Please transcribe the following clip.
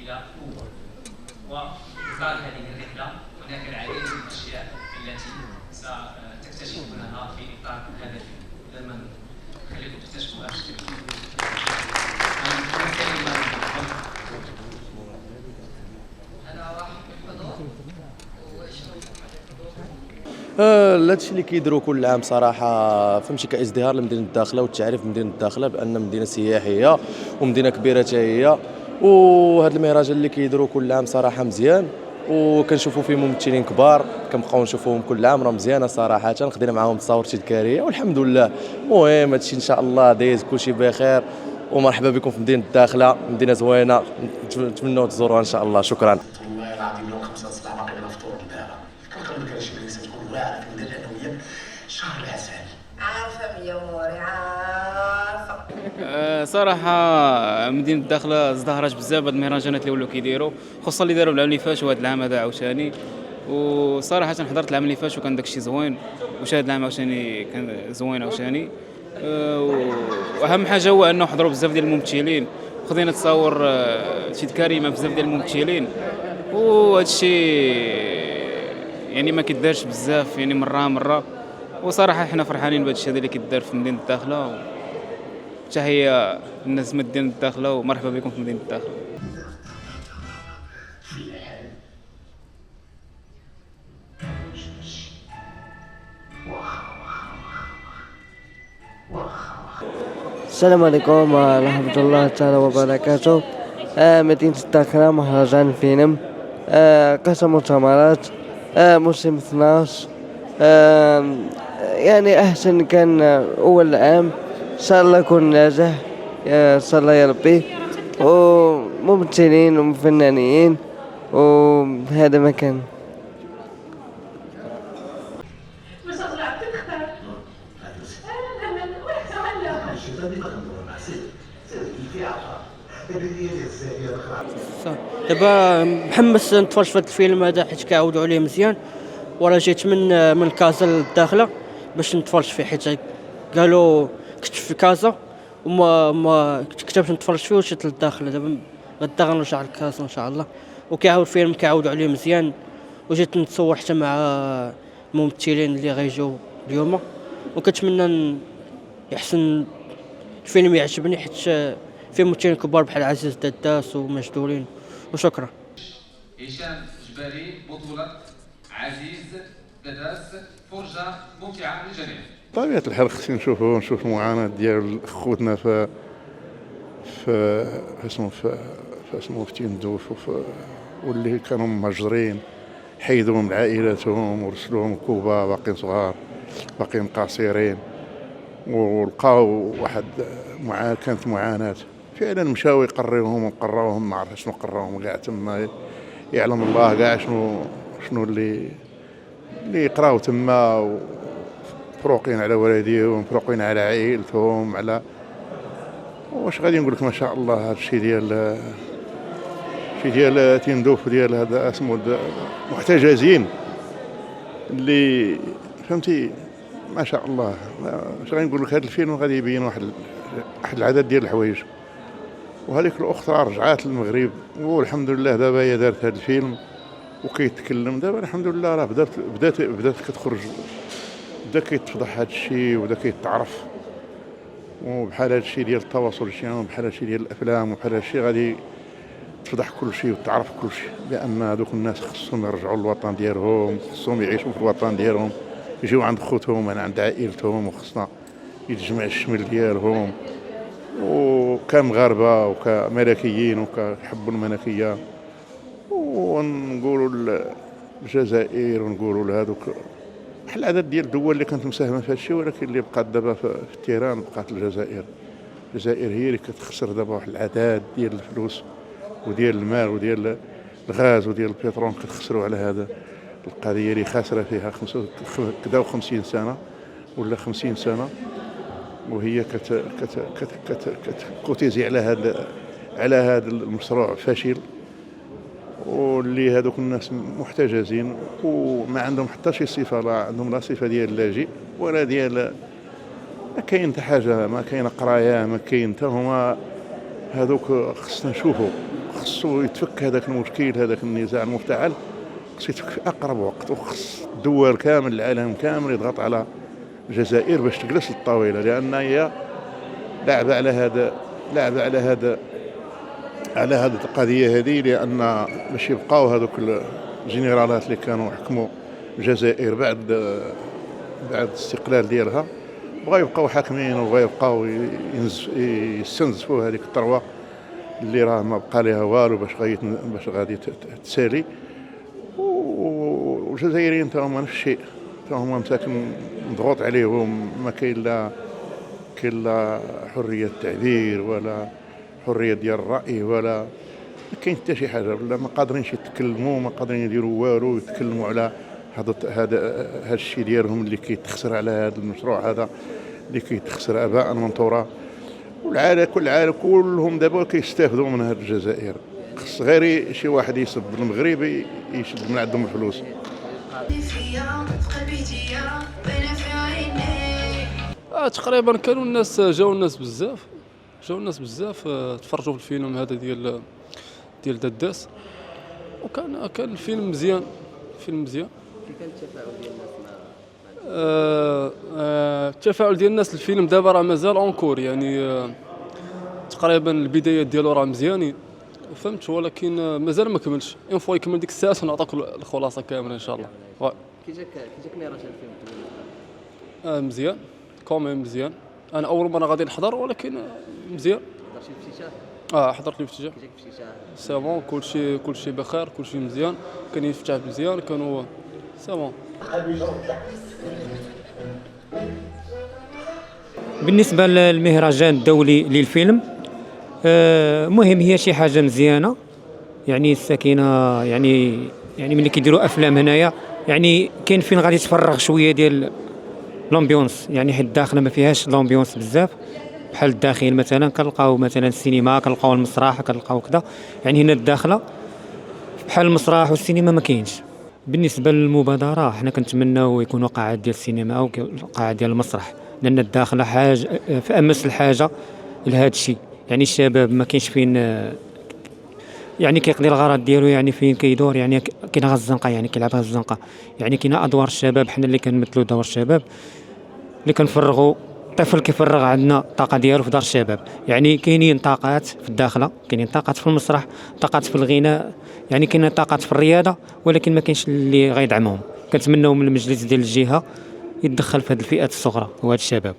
إلى قوة. وإطار هذه الرحلة هناك العديد من الأشياء التي ستكتشفونها في إطار هذا الفيلم. لما خليكم تكتشفوها بشكل هادشي اللي كيديروا كل عام صراحه فهمتي كازدهار لمدينه الداخله والتعريف بمدينه الداخله بان مدينه سياحيه ومدينه كبيره حتى هي. وهذا المهرجان اللي كيديروا كل عام صراحه مزيان وكنشوفوا فيه ممثلين كبار كنبقاو نشوفوهم كل عام راه مزيانه صراحه. خدينا معاهم تصاور تذكاريه والحمد لله. المهم هادشي ان شاء الله دايز كلشي بخير ومرحبا بكم في مدينه الداخله، مدينه زوينه نتمنوا تزوروها ان شاء الله. شكرا. والله العظيم لو 5 الصباح باقي بلا فطور دابا كنقول لك شي بلايص تكون واعره في المدينه لانه هي شهر العسل. عارفه ميا موري عارفه. صراحه مدينه الداخله ازدهرت بزاف هاد المهرجانات اللي ولاو كيديروا، خصوصا اللي داروا العام اللي فات وهذا العام هذا عاوتاني. وصراحه حضرت العام اللي فات وكان داكشي زوين، وشاهد العام عاوتاني كان زوين عاوتاني. واهم حاجه هو انه حضروا بزاف ديال الممثلين، خدينا تصاور تذكاري مع بزاف ديال الممثلين. وهذا الشيء يعني ما كيدارش بزاف، يعني مره. وصراحه حنا فرحانين بهذا الشيء اللي كيدار في مدينه الداخله. تحيه الناس من مدينه الداخله ومرحبا بكم في مدينه الداخله. السلام عليكم ورحمة الله تعالى وبركاته. مدينة الداخلة مهرجان الفيلم، قسم مؤتمرات، موسم 12. يعني أحسن كان أول عام، إن شاء الله يكون ناجح إن شاء الله يا ربي. وممثلين وفنانين وهذا ما كان. دابا محمس نتفرج في هذا الفيلم هذا حيت كيعاودوا عليه مزيان، وراه جيت من كازا للداخله باش نتفرج فيه حيت قالوا كنت في كازا وما كتبت نتفرج فيه وجيت للداخله. دابا غدا غنرجع لكازا ان شاء الله. وكيعاود الفيلم كيعاودوا عليه مزيان، وجيت نتصور حتى مع الممثلين اللي غيجيو اليوم. وكنتمنى يحسن الفيلم يعجبني حيت فيه ممثلين كبار بحال عزيز دداس ومجدولين. وشكرا. هشام جبالي بطولة عزيز دداس، فرجة ممتعة للجميع. بطبيعة الحال خصني نشوف المعاناة ديال خوتنا في تيندوف واللي كانوا مهجرين، حيدوهم من عائلاتهم ورسلوهم كوبا باقيين صغار باقيين قاصرين، ولقاو واحد كانت معاناة فعلا. مشاو يقريوهم وقراوهم، ما عرف شنو قراوهم كاع تما، يعلم الله كاع شنو اللي يقراو تما، فروقين على والديهم، فروقين على عائلتهم، على واش غادي نقول لك ما شاء الله. هذا الشيء ديال تندوف ديال هذا اسمه محتجزين اللي فهمتي ما شاء الله. واش غادي نقول لك، هذا الفيلم غادي يبين واحد العدد ديال الحوايج. وهذيك الاخرى رجعات للمغرب والحمد لله دابا هي دارت هذا الفيلم وكيتكلم. دابا الحمد لله راه بدات كتخرج، بدا كيتفضح هذا الشيء وبدا كيتعرف. وبحال هذا الشيء ديال التواصل الاجتماعي وبحال هذا الشيء ديال الافلام وبحال هذا الشيء غادي تفضح كل شيء وتعرف كل شيء، بان هذوك الناس خصهم يرجعوا للوطن ديالهم، خصهم يعيشوا في الوطن ديالهم، يجيو عند خوتهم عند عائلتهم، وخصنا يتجمع الشمل ديالهم. وكمغاربه وكملكيين وكيحبوا الملكيه، ونقولوا الجزائر ونقولوا لهذوك بحال العدد ديال الدول اللي كانت مساهمه في هذا الشيء، ولكن اللي بقات دابا في التيران بقات الجزائر. الجزائر هي اللي كتخسر دابا واحد العدد ديال الفلوس وديال المال وديال الغاز وديال البترول، كتخسروا على هذا القضيه اللي خاسره فيها 55 سنه ولا 50 سنه، وهي كتكوتيزي على هذا المشروع فاشل. واللي هذوك الناس محتجزين وما عندهم حتى شي صفه، لا عندهم لا صفه ديال اللاجئ ولا ديال ما كاين حتى حاجه، ما كاين قرايه، ما كاين حتى هما. هذوك خصنا خصو يتفك هذاك المشكل، هذاك النزاع المفتعل خصو يتفك في اقرب وقت، وخص الدول كامل العالم كامل يضغط على الجزائر باش تجلس للطاوله، لان هي لعبه على هذه القضيه هذه، لان باش يبقاو هذوك الجنرالات اللي كانوا يحكموا الجزائر بعد الاستقلال ديالها بغا يبقاو حاكمين، وبغا يبقاو يستنزفوا هذيك الثروه اللي راه ما بقى لها والو باش غادي تسالي. والجزائريين تا هما نفس الشيء، تا هما مساكن مضغوط عليهم، ما كاين لا حريه التعبير ولا حريه ديال الراي، ولا ما كاين حتى شي حاجه، ولا ما قادرينش يتكلموا، ما قادرين يديروا والو، يتكلموا على هذا الشيء ديالهم اللي كيتخسر على هذا المشروع هذا اللي كيتخسر اباء منطورا. والعالم كلهم دابا كيستافدوا من هذه الجزائر. خص غير شي واحد يصب المغرب يشد من عندهم الفلوس. تقريبا كانوا الناس جاو الناس بزاف تفرجوا في الفيلم هذا ديال دداس، وكان الفيلم مزيان. كيف كان التفاعل ديال الناس التفاعل ديال الناس الفيلم دابا راه مازال اونكور، يعني تقريبا البدايات ديالو راه مزيانين، فهمت، ولكن مازال ما كملش. اون فوا يكمل ديك الساعه ونعطيك الخلاصه كامله ان شاء الله. كي جاك نيران الفيلم؟ مزيان كومين، مزيان. انا اول مره غادي نحضر، ولكن مزيان. حضرتي الافتتاح؟ حضرت الافتتاح. كي جاك الافتتاح؟ سي بون، كلشي بخير، كلشي مزيان، كان يفتح مزيان، كانوا سي بون. بالنسبه للمهرجان الدولي للفيلم، مهم، هي شي حاجه مزيانه، يعني السكينه، يعني ملي كيديروا افلام هنايا، يعني كاين فين غادي تفرغ شويه ديال لومبيونس، يعني حيت الداخله ما فيهاش لومبيونس بزاف، بحال الداخل مثلا كنلقاو مثلا السينما، كنلقاو المسرح، كنلقاو كذا، يعني هنا الداخله بحال المسرح والسينما ما كاينش. بالنسبه للمبادره، حنا كنتمناو يكونوا قاعات ديال السينما او قاعات ديال المسرح، لان الداخله حاجه في امس الحاجه لهذا الشيء. يعني الشباب ما كاينش فين يعني كيقضي الغرض ديالو، يعني فين كيدور، يعني كاين غير الزنقه، يعني كيلعب غير الزنقه. يعني كاينه ادوار الشباب، حنا اللي كنمثلوا دور الشباب اللي كنفرغوا، الطفل كيفرغ عندنا الطاقه ديالو في دار الشباب. يعني كاينين طاقات في الداخله، كاينين طاقات في المسرح، طاقات في الغناء، يعني كاينه طاقات في الرياضه، ولكن ما كاينش اللي غيدعمهم. كنتمناو من المجلس ديال الجهه يتدخل في هذه الفئات الصغرى وهاد الشباب.